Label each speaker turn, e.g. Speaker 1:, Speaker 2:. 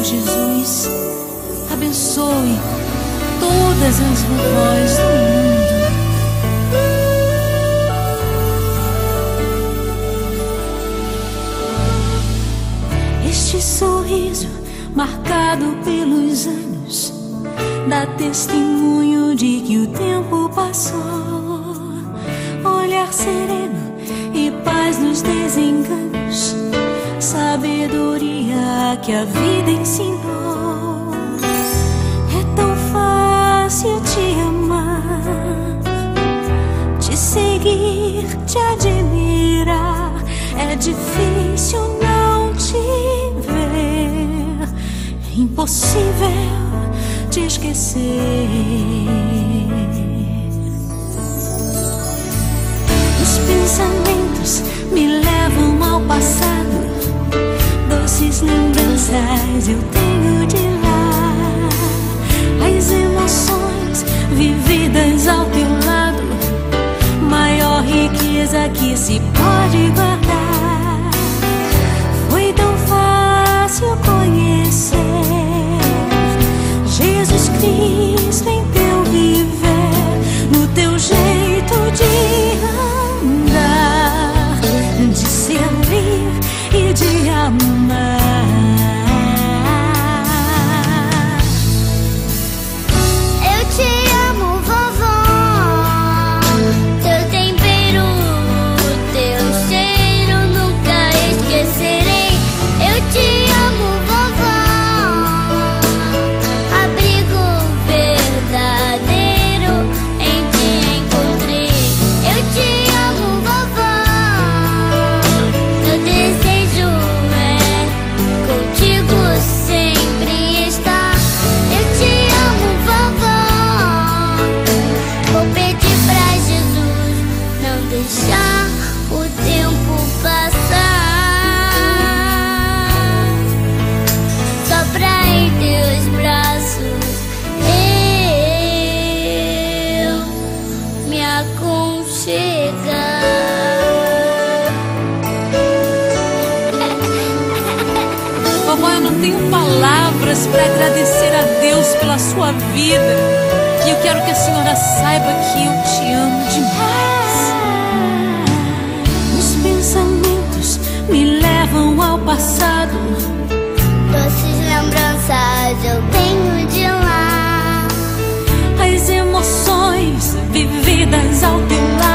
Speaker 1: Jesus, abençoe todas as vovós do mundo. Este sorriso marcado pelos anos dá testemunho de que o tempo passou. Olhar sereno e paz nos desenganos, sabedoria que a vida ensinou. É tão fácil te amar, te seguir, te admirar. É difícil não te ver, é impossível te esquecer. Os pensamentos me levam ao passado, doces lembranças eu tenho de lá. As emoções vividas ao teu lado, maior riqueza que se pode guardar. Foi tão fácil conhecer Jesus Cristo em teu viver, no teu jeito de andar, de servir e de amar.
Speaker 2: Eu te amo, vovó. Teu tempero, teu cheiro nunca esquecerei. Eu te amo, vovó. Abrigo verdadeiro em ti encontrei. Eu te amo, vovó. Meu desejo é contigo sempre estar. Eu te amo, vovó. Vou pedir pra Jesus não deixar o tempo passar, só pra em teus braços eu me aconchegar.
Speaker 1: Vovó, eu não tenho palavras para agradecer a Deus pela sua vida. E eu quero que a senhora saiba que eu te amo demais. Os pensamentos me levam ao passado,
Speaker 2: Doces lembranças eu tenho de lá.
Speaker 1: as emoções vividas ao teu lado,